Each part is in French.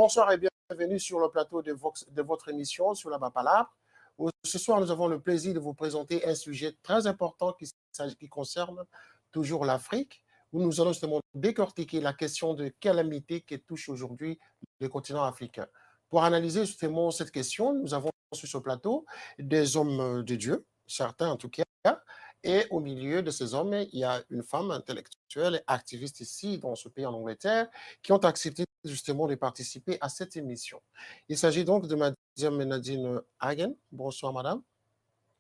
bonsoir et bienvenue sur le plateau de votre émission sur la Bapalabre. Ce soir, nous avons le plaisir de vous présenter un sujet très important qui concerne toujours l'Afrique, où nous allons justement décortiquer la question de calamité qui touche aujourd'hui le continent africain. Pour analyser justement cette question, nous avons sur ce plateau des hommes de Dieu, certains en tout cas, et au milieu de ces hommes, il y a une femme intellectuelle et activiste ici, dans ce pays en Angleterre, qui ont accepté justement de participer à cette émission. Il s'agit donc de Madame Nadine Hagen. Bonsoir, madame.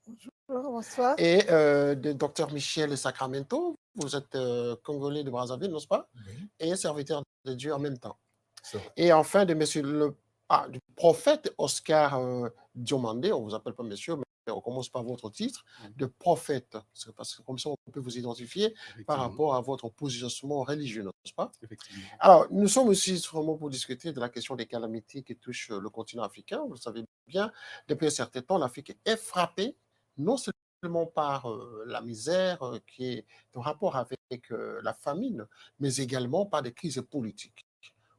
Bonjour, bonsoir. Et de Dr Michel Sacramento. Vous êtes congolais de Brazzaville, n'est-ce pas? Oui. Et serviteur de Dieu en même temps. C'est vrai. Et enfin, de monsieur du prophète Oscar Diomandé, on ne vous appelle pas monsieur, mais on commence par votre titre, de prophète. C'est parce que comme ça, on peut vous identifier par rapport à votre positionnement religieux, n'est-ce pas? Effectivement. Alors, nous sommes aussi vraiment pour discuter de la question des calamités qui touchent le continent africain. Vous le savez bien, depuis un certain temps, l'Afrique est frappée non seulement par la misère qui est en rapport avec la famine, mais également par des crises politiques.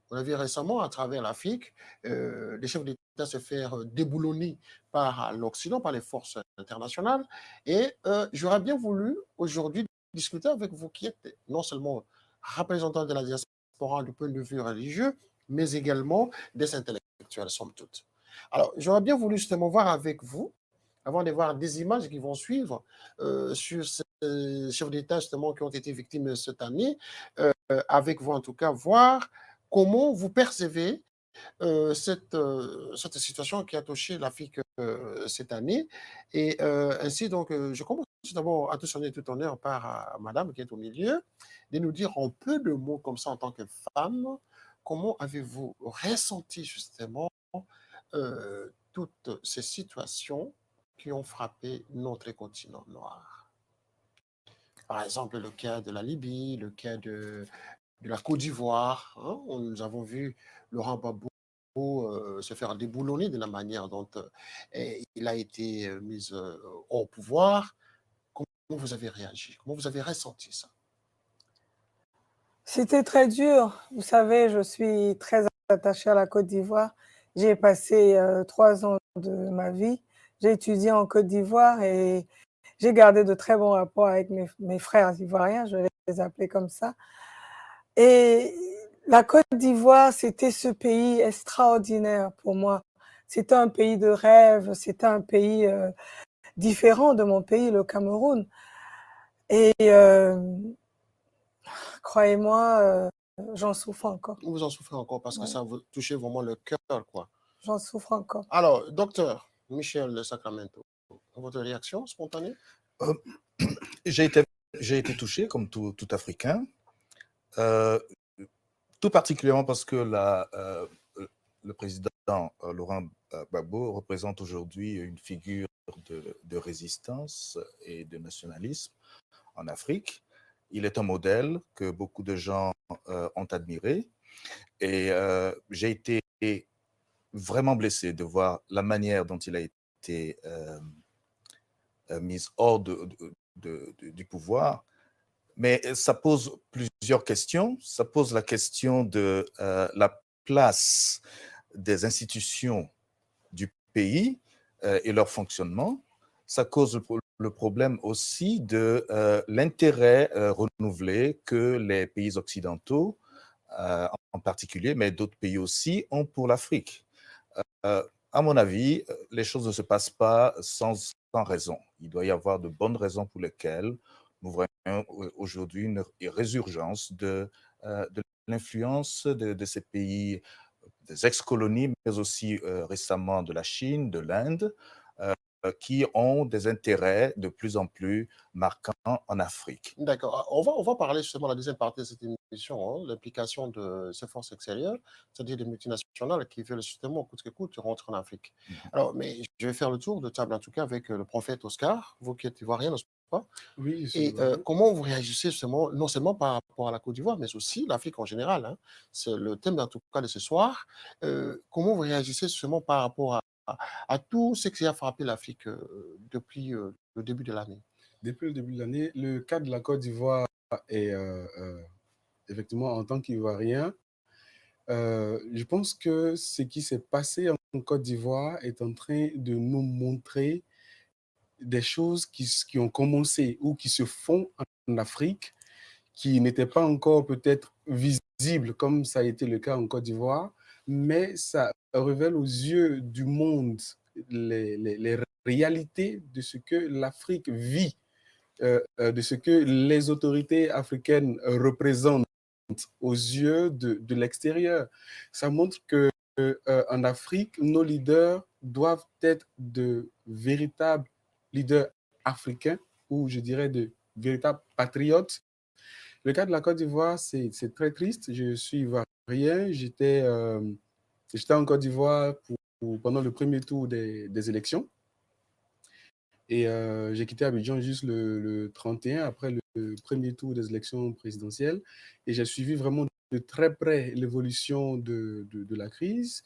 On a vu récemment, à travers l'Afrique, les chefs d'État se faire déboulonner par l'Occident, par les forces internationales. Et j'aurais bien voulu aujourd'hui discuter avec vous qui êtes non seulement représentant de la diaspora du point de vue religieux, mais également des intellectuels, somme toute. Alors, j'aurais bien voulu justement voir avec vous, avant de voir des images qui vont suivre sur ces chefs d'État justement qui ont été victimes cette année, avec vous en tout cas, voir comment vous percevez cette situation qui a touché l'Afrique cette année. Et ainsi, donc, je commence d'abord à te sonner tout honneur par madame qui est au milieu, de nous dire en peu de mots comme ça en tant que femme, comment avez-vous ressenti justement toutes ces situations qui ont frappé notre continent noir? Par exemple, le cas de la Libye, le cas de la Côte d'Ivoire. Hein, nous avons vu Laurent Gbagbo se faire déboulonner de la manière dont il a été mis au pouvoir. Comment vous avez réagi? Comment vous avez ressenti ça? C'était très dur. Vous savez, je suis très attachée à la Côte d'Ivoire. J'ai passé 3 ans de ma vie. J'ai étudié en Côte d'Ivoire et j'ai gardé de très bons rapports avec mes frères ivoiriens, je vais les appeler comme ça. Et la Côte d'Ivoire, c'était ce pays extraordinaire pour moi. C'était un pays de rêve, c'était un pays différent de mon pays, le Cameroun. Et croyez-moi, j'en souffre encore. Vous en souffrez encore parce que Ouais. ça vous touchait vraiment le cœur, quoi. J'en souffre encore. Alors, docteur Michel Sacramento, votre réaction spontanée? J'ai été touché comme tout Africain, tout particulièrement parce que le président Laurent Gbagbo représente aujourd'hui une figure de résistance et de nationalisme en Afrique. Il est un modèle que beaucoup de gens ont admiré et j'ai été vraiment blessé de voir la manière dont il a été mis hors du pouvoir. Mais ça pose plusieurs questions. Ça pose la question de la place des institutions du pays et leur fonctionnement. Ça cause le problème aussi de l'intérêt renouvelé que les pays occidentaux, en particulier, mais d'autres pays aussi, ont pour l'Afrique. À mon avis, les choses ne se passent pas sans raison. Il doit y avoir de bonnes raisons pour lesquelles nous voyons aujourd'hui une résurgence de l'influence de ces pays, des ex-colonies, mais aussi récemment de la Chine, de l'Inde, qui ont des intérêts de plus en plus marquants en Afrique. D'accord. On va parler justement de la deuxième partie de cette émission, hein, l'implication de ces forces extérieures, c'est-à-dire des multinationales qui veulent justement, coûte que coûte, rentrer en Afrique. Alors, mais je vais faire le tour de table, en tout cas, avec le prophète Oscar, vous qui êtes ivoirien, n'est-ce pas? Oui, je suis Et ivoirien. comment vous réagissez justement, non seulement par rapport à la Côte d'Ivoire, mais aussi l'Afrique en général, hein. C'est le thème, en tout cas, de ce soir. Comment vous réagissez justement par rapport à tout ce qui a frappé l'Afrique depuis le début de l'année? Depuis le début de l'année, le cas de la Côte d'Ivoire est effectivement, en tant qu'Ivoirien, Je pense que ce qui s'est passé en Côte d'Ivoire est en train de nous montrer des choses qui ont commencé ou qui se font en Afrique, qui n'étaient pas encore peut-être visibles comme ça a été le cas en Côte d'Ivoire, mais ça révèle aux yeux du monde les réalités de ce que l'Afrique vit, de ce que les autorités africaines représentent aux yeux de l'extérieur. Ça montre que en Afrique, nos leaders doivent être de véritables leaders africains, ou je dirais de véritables patriotes. Le cas de la Côte d'Ivoire, c'est très triste. Je suis ivoirien. J'étais en Côte d'Ivoire pendant le premier tour des élections. Et j'ai quitté Abidjan juste le 31, après le premier tour des élections présidentielles. Et j'ai suivi vraiment de très près l'évolution de la crise.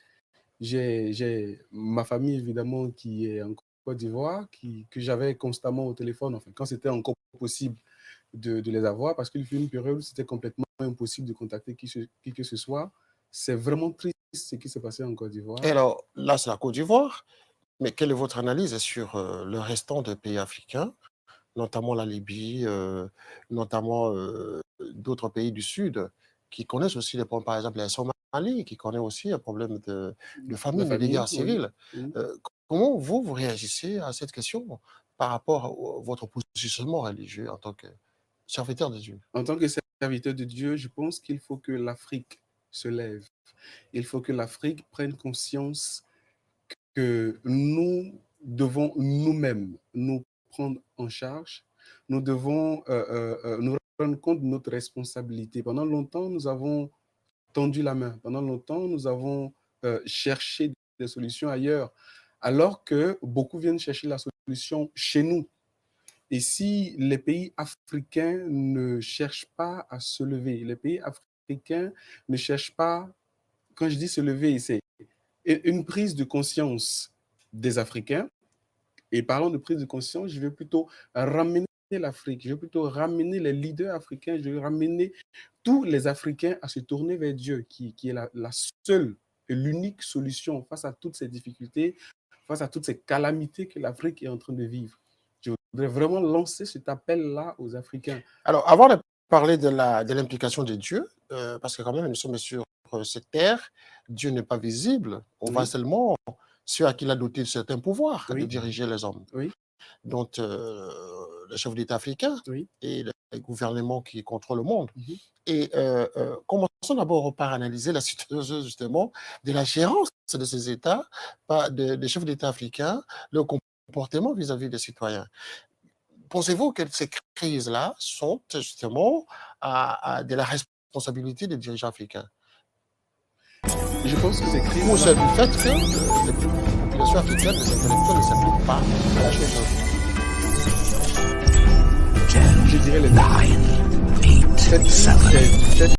J'ai ma famille, évidemment, qui est en Côte d'Ivoire, que j'avais constamment au téléphone, enfin, quand c'était encore possible de les avoir, parce qu'il fut une période où c'était complètement impossible de contacter qui que ce soit. C'est vraiment triste ce qui s'est passé en Côte d'Ivoire. Et alors, là, c'est la Côte d'Ivoire, mais quelle est votre analyse sur le restant des pays africains, notamment la Libye, notamment d'autres pays du Sud, qui connaissent aussi des problèmes, par exemple la Somalie, qui connaît aussi un problème de famine et de guerre civile. Oui. Comment vous réagissez à cette question par rapport à votre positionnement religieux en tant que serviteur de Dieu? En tant que serviteur de Dieu, je pense qu'il faut que l'Afrique se lève. Il faut que l'Afrique prenne conscience que nous devons nous-mêmes nous prendre en charge. Nous devons nous rendre compte de notre responsabilité. Pendant longtemps, nous avons tendu la main. Pendant longtemps, nous avons cherché des solutions ailleurs, alors que beaucoup viennent chercher la solution chez nous. Et si les pays africains ne cherchent pas à se lever, les pays africains ne cherchent pas, quand je dis se lever, c'est une prise de conscience des Africains. Et parlant de prise de conscience, je vais plutôt ramener l'Afrique, je vais plutôt ramener les leaders africains, je vais ramener tous les Africains à se tourner vers Dieu, qui est la seule et l'unique solution face à toutes ces difficultés, face à toutes ces calamités que l'Afrique est en train de vivre. Je voudrais vraiment lancer cet appel-là aux Africains. Alors, avant de parler de l'implication de Dieu, parce que quand même, nous sommes sur cette terre, Dieu n'est pas visible, on voit seulement ceux à qui il a doté de certains pouvoirs de diriger les hommes. Oui. Donc, le chef d'État africain et les gouvernements qui contrôlent le monde. Et commençons d'abord par analyser la situation justement de la gérance de ces États, des chefs d'État africains, leur comportement vis-à-vis des citoyens. Pensez-vous que ces crises-là sont justement de la responsabilité des dirigeants africains? Je pense que ces crises... Ou c'est du fait que les populations africaines, les intellectuels ne s'appliquent pas à la chose. Je dirais les 9, 8, 7,